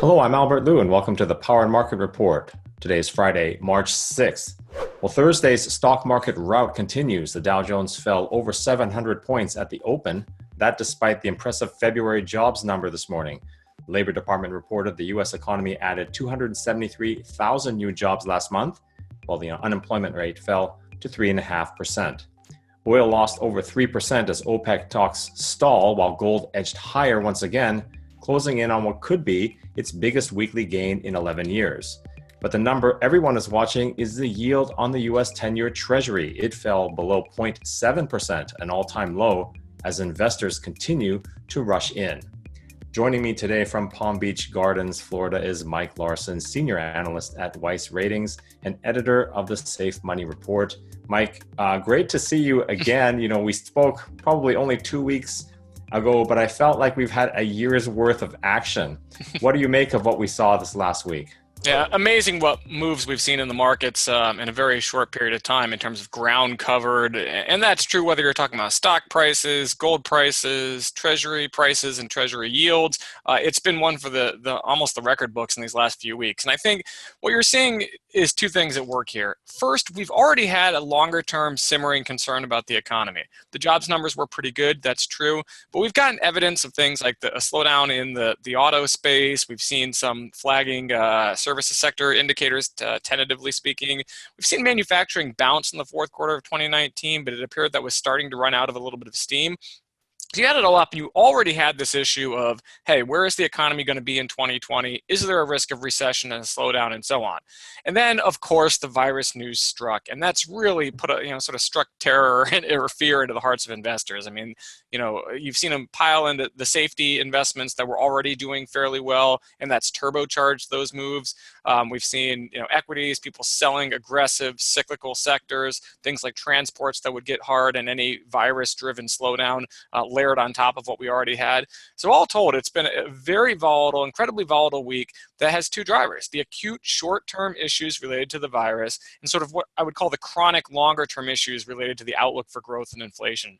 Hello, I'm Albert Liu, and welcome to the Power and Market Report. Today is Friday, March 6th. Well, Thursday's stock market rout continues. The Dow Jones fell over 700 points at the open, that despite the impressive February jobs number this morning. The Labor Department reported the U.S. economy added 273,000 new jobs last month, while the unemployment rate fell to 3.5%. Oil lost over 3% as OPEC talks stall, while gold edged higher once again, closing in on what could be its biggest weekly gain in 11 years. But the number everyone is watching is the yield on the US 10-year Treasury. It fell below 0.7%, an all-time low, as investors continue to rush in. Joining me today from Palm Beach Gardens, Florida, is Mike Larson, senior analyst at Weiss Ratings and editor of the Safe Money Report. Mike, great to see you again. We spoke probably only 2 weeks ago, but I felt like we've had a year's worth of action. What do you make of what we saw this last week? Yeah, amazing what moves we've seen in the markets in a very short period of time in terms of ground covered. And that's true whether you're talking about stock prices, gold prices, treasury prices, and treasury yields. It's been one for the almost the record books in these last few weeks. And I think what you're seeing is two things at work here. First, we've already had a longer term simmering concern about the economy. The jobs numbers were pretty good, that's true. But we've gotten evidence of things like a slowdown in the auto space. We've seen some flagging services sector indicators, tentatively speaking. We've seen manufacturing bounce in the fourth quarter of 2019, but it appeared that was starting to run out of a little bit of steam. So you add it all up, and you already had this issue of, hey, where is the economy going to be in 2020? Is there a risk of recession and a slowdown and so on? And then, of course, the virus news struck, and that's really put sort of struck terror or fear into the hearts of investors. I mean, you've seen them pile into the safety investments that were already doing fairly well, and that's turbocharged those moves. We've seen, equities, people selling aggressive cyclical sectors, things like transports that would get hard and any virus-driven slowdown layered on top of what we already had. So all told, it's been a very volatile, incredibly volatile week that has two drivers: the acute short-term issues related to the virus and sort of what I would call the chronic longer-term issues related to the outlook for growth and inflation.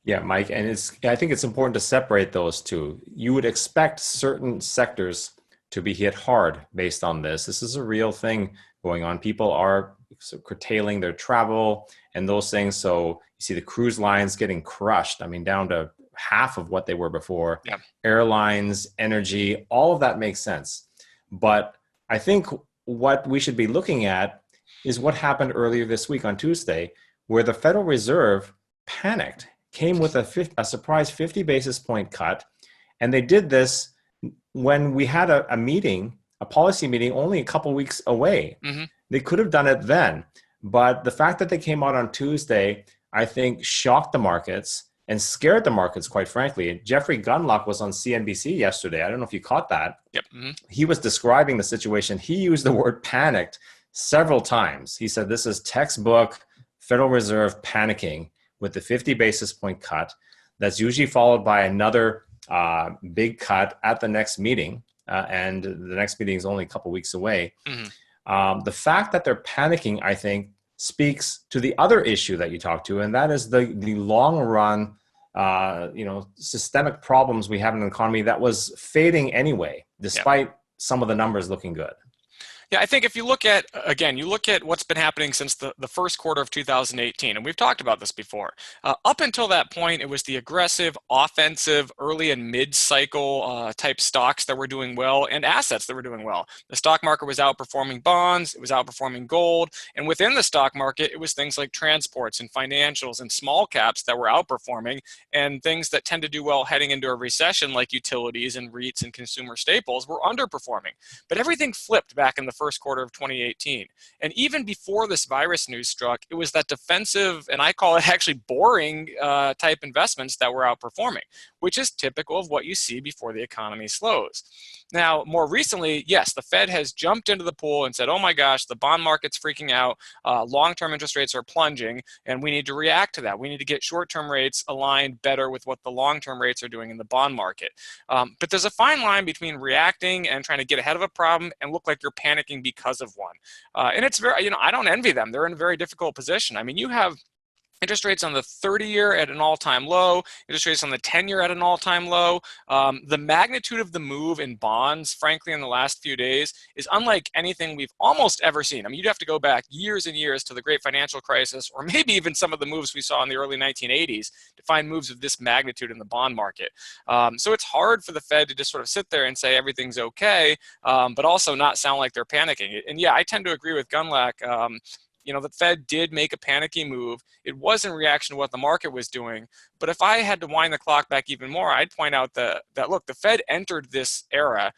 Yeah, Mike, and I think it's important to separate those two. You would expect certain sectors to be hit hard based on this. This is a real thing going on. People are curtailing their travel and those things. So you see the cruise lines getting crushed. I mean, down to half of what they were before. Yeah. Airlines, energy, all of that makes sense. But I think what we should be looking at is what happened earlier this week on Tuesday, where the Federal Reserve panicked, came with a surprise 50 basis point cut. And they did this when we had a meeting, a policy meeting, only a couple weeks away. Mm-hmm. They could have done it then. But the fact that they came out on Tuesday, I think, shocked the markets and scared the markets, quite frankly. Jeffrey Gundlach was on CNBC yesterday. I don't know if you caught that. Yep. Mm-hmm. He was describing the situation. He used the word panicked several times. He said this is textbook Federal Reserve panicking with the 50 basis point cut. That's usually followed by another big cut at the next meeting. And the next meeting is only a couple weeks away. Mm-hmm. The fact that they're panicking, I think, speaks to the other issue that you talked to, and that is the long run, systemic problems we have in the economy that was fading anyway, despite some of the numbers looking good. Yeah, I think if you look at, again, you look at what's been happening since the first quarter of 2018, and we've talked about this before. Up until that point, it was the aggressive, offensive, early and mid-cycle type stocks that were doing well and assets that were doing well. The stock market was outperforming bonds, it was outperforming gold, and within the stock market, it was things like transports and financials and small caps that were outperforming, and things that tend to do well heading into a recession like utilities and REITs and consumer staples were underperforming. But everything flipped back in the first quarter of 2018. And even before this virus news struck, it was that defensive, and I call it actually boring type investments that were outperforming, which is typical of what you see before the economy slows. Now, more recently, yes, the Fed has jumped into the pool and said, oh my gosh, the bond market's freaking out, long-term interest rates are plunging, and we need to react to that. We need to get short-term rates aligned better with what the long-term rates are doing in the bond market. But there's a fine line between reacting and trying to get ahead of a problem and look like you're panicking because of one. And it's very, I don't envy them. They're in a very difficult position. I mean, you have Interest rates on the 30-year at an all-time low, interest rates on the 10-year at an all-time low. The magnitude of the move in bonds, frankly, in the last few days is unlike anything we've almost ever seen. I mean, you'd have to go back years and years to the great financial crisis, or maybe even some of the moves we saw in the early 1980s to find moves of this magnitude in the bond market. So it's hard for the Fed to just sort of sit there and say everything's okay, but also not sound like they're panicking. And yeah, I tend to agree with Gunlack. The Fed did make a panicky move. It was in reaction to what the market was doing. But if I had to wind the clock back even more, I'd point out that look, the Fed entered this era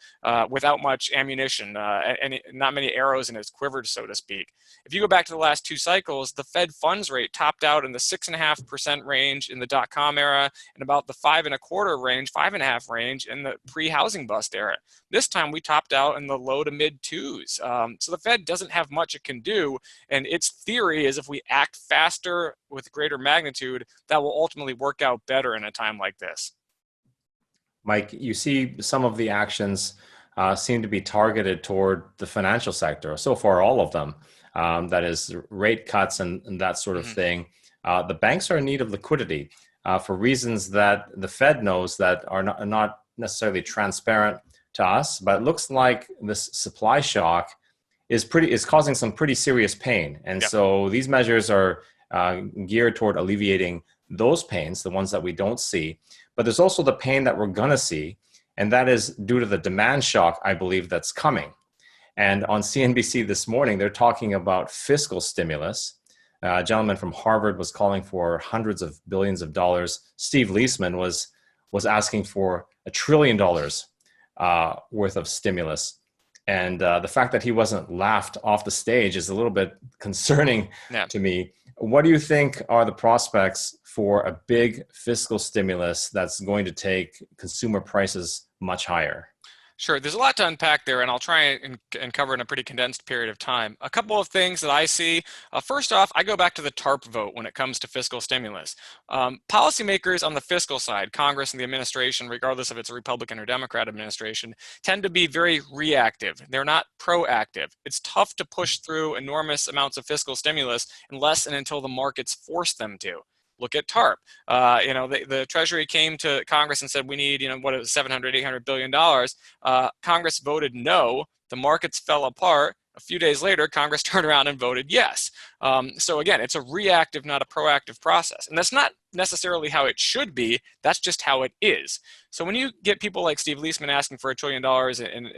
without much ammunition, and not many arrows in its quiver, so to speak. If you go back to the last two cycles, the Fed funds rate topped out in the 6.5% range in the dot-com era and about the 5.25 range, 5.5 range in the pre-housing bust era. This time we topped out in the low to mid twos. So the Fed doesn't have much it can do, and its theory is if we act faster with greater magnitude, that will ultimately work out better in a time like this. Mike, you see some of the actions seem to be targeted toward the financial sector. So far, all of them, that is rate cuts and that sort of thing. The banks are in need of liquidity for reasons that the Fed knows that are not necessarily transparent to us, but it looks like this supply shock is causing some pretty serious pain. And so these measures are geared toward alleviating those pains, the ones that we don't see. But there's also the pain that we're going to see, and that is due to the demand shock, I believe, that's coming. And on CNBC this morning, they're talking about fiscal stimulus. A gentleman from Harvard was calling for hundreds of billions of dollars. Steve Leisman was asking for $1 trillion worth of stimulus. And the fact that he wasn't laughed off the stage is a little bit concerning to me. What do you think are the prospects for a big fiscal stimulus that's going to take consumer prices much higher? Sure. There's a lot to unpack there, and I'll try and cover in a pretty condensed period of time. A couple of things that I see. First off, I go back to the TARP vote when it comes to fiscal stimulus. Policymakers on the fiscal side, Congress and the administration, regardless if it's a Republican or Democrat administration, tend to be very reactive. They're not proactive. It's tough to push through enormous amounts of fiscal stimulus unless and until the markets force them to. Look at TARP. The Treasury came to Congress and said, we need, $700, $800 billion. Congress voted no. The markets fell apart. A few days later, Congress turned around and voted yes. So again, it's a reactive, not a proactive process. And that's not necessarily how it should be. That's just how it is. So when you get people like Steve Leisman asking for $1 trillion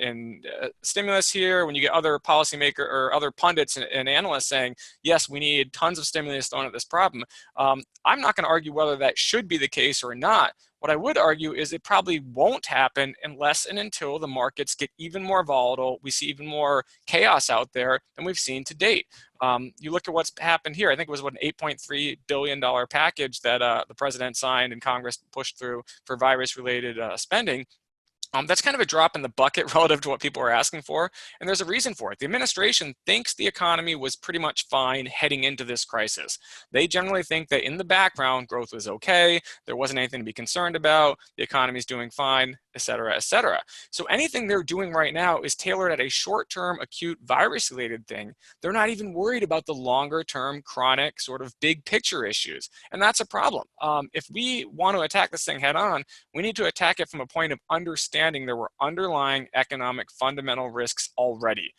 in stimulus here, when you get other policymakers or other pundits and analysts saying, yes, we need tons of stimulus thrown at this problem, I'm not going to argue whether that should be the case or not. What I would argue is it probably won't happen unless and until the markets get even more volatile. We see even more chaos out there than we've seen to date. You look at what's happened here. I think it was an $8.3 billion package that the president signed and Congress pushed through for virus-related spending. That's kind of a drop in the bucket relative to what people are asking for, and there's a reason for it. The administration thinks the economy was pretty much fine heading into this crisis. They generally think that in the background, growth was okay, there wasn't anything to be concerned about, the economy's doing fine, et cetera, et cetera. So anything they're doing right now is tailored at a short-term acute virus-related thing. They're not even worried about the longer-term chronic sort of big picture issues, and that's a problem. If we want to attack this thing head-on, we need to attack it from a point of understanding there were underlying economic fundamental risks already.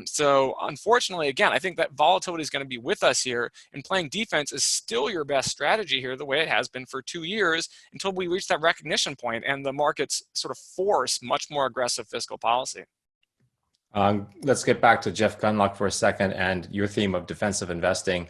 So unfortunately, again, I think that volatility is going to be with us here, and playing defense is still your best strategy here, the way it has been for 2 years until we reach that recognition point and the markets sort of force much more aggressive fiscal policy. Let's get back to Jeff Gundlach for a second and your theme of defensive investing.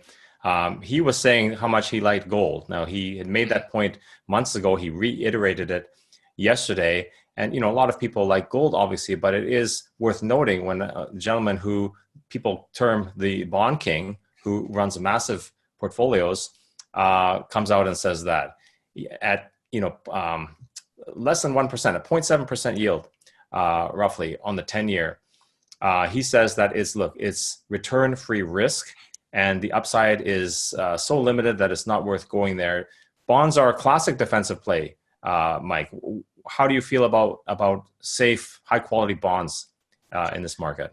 He was saying how much he liked gold. Now, he had made that point months ago. He reiterated it yesterday. And, a lot of people like gold, obviously, but it is worth noting when a gentleman who people term the bond king, who runs massive portfolios, comes out and says that at, less than 1%, a 0.7% yield, roughly on the 10-year, he says that it's return-free risk, and the upside is so limited that it's not worth going there. Bonds are a classic defensive play, Mike. How do you feel about safe, high-quality bonds in this market?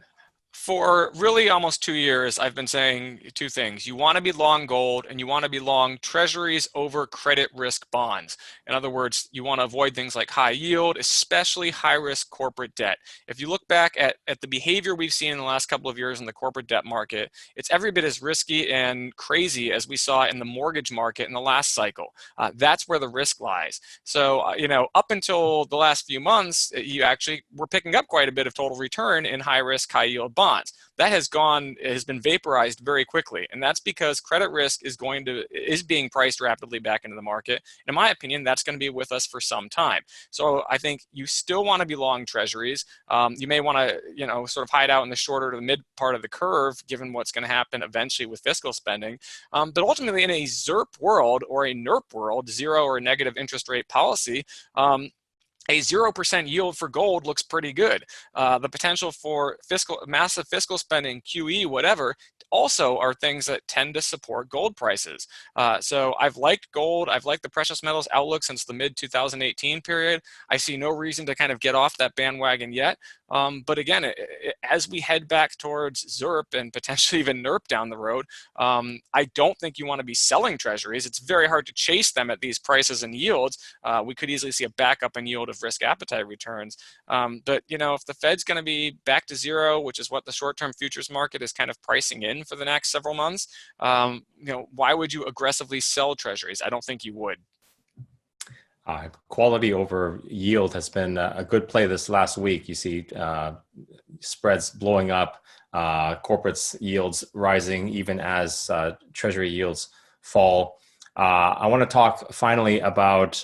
For really almost 2 years, I've been saying two things. You want to be long gold and you want to be long treasuries over credit risk bonds. In other words, you want to avoid things like high yield, especially high risk corporate debt. If you look back at the behavior we've seen in the last couple of years in the corporate debt market, it's every bit as risky and crazy as we saw in the mortgage market in the last cycle. That's where the risk lies. So, up until the last few months, you actually were picking up quite a bit of total return in high risk, high yield bonds. That has been vaporized very quickly, and that's because credit risk is being priced rapidly back into the market. In my opinion, that's going to be with us for some time. So I think you still want to be long treasuries. You may want to, sort of hide out in the shorter to the mid part of the curve, given what's going to happen eventually with fiscal spending. But ultimately, in a ZIRP world or a NERP world, zero or negative interest rate policy, a 0% yield for gold looks pretty good. The potential for massive fiscal spending, QE, whatever, also are things that tend to support gold prices. So I've liked gold. I've liked the precious metals outlook since the mid-2018 period. I see no reason to kind of get off that bandwagon yet. But again, as we head back towards ZIRP and potentially even NERP down the road, I don't think you want to be selling treasuries. It's very hard to chase them at these prices and yields. We could easily see a backup in yield of risk appetite returns. But if the Fed's going to be back to zero, which is what the short-term futures market is kind of pricing in for the next several months, why would you aggressively sell treasuries? I don't think you would. Quality over yield has been a good play this last week. You see spreads blowing up, corporates yields rising even as treasury yields fall. I want to talk finally about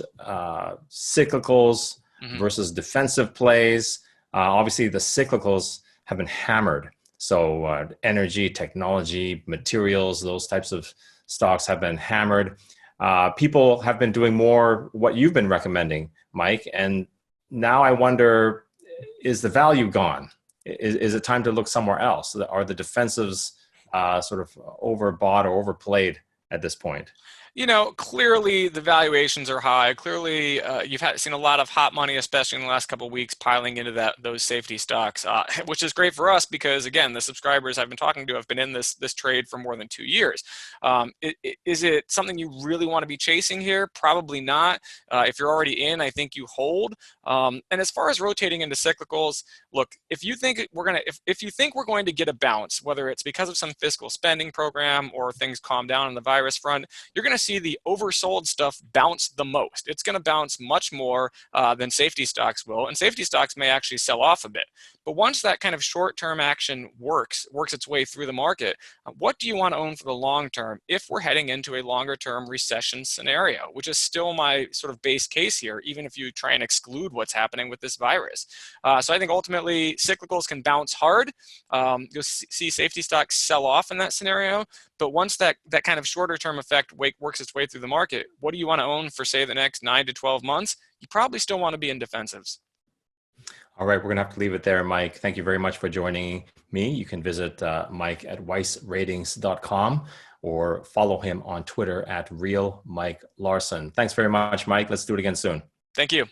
cyclicals versus defensive plays. Obviously, the cyclicals have been hammered. So energy, technology, materials, those types of stocks have been hammered. People have been doing more what you've been recommending, Mike. And now I wonder, is the value gone? Is it time to look somewhere else? Are the defensives sort of overbought or overplayed at this point? Clearly the valuations are high. Clearly, you've seen a lot of hot money, especially in the last couple of weeks, piling into those safety stocks, which is great for us because, again, the subscribers I've been talking to have been in this trade for more than 2 years. Is it something you really want to be chasing here? Probably not. If you're already in, I think you hold. And as far as rotating into cyclicals, look, if you think we're going to get a bounce, whether it's because of some fiscal spending program or things calm down on the virus front, you're going to see the oversold stuff bounce the most. It's going to bounce much more than safety stocks will, and safety stocks may actually sell off a bit. But once that kind of short-term action works its way through the market, what do you want to own for the long term if we're heading into a longer-term recession scenario, which is still my sort of base case here, even if you try and exclude what's happening with this virus. So I think ultimately cyclicals can bounce hard. You'll see safety stocks sell off in that scenario. But once that kind of shorter-term effect works its way through the market, what do you want to own for, say, the next 9 to 12 months? You probably still want to be in defensives. All right, we're going to have to leave it there, Mike. Thank you very much for joining me. You can visit Mike at weissratings.com or follow him on Twitter at RealMikeLarson. Thanks very much, Mike. Let's do it again soon. Thank you.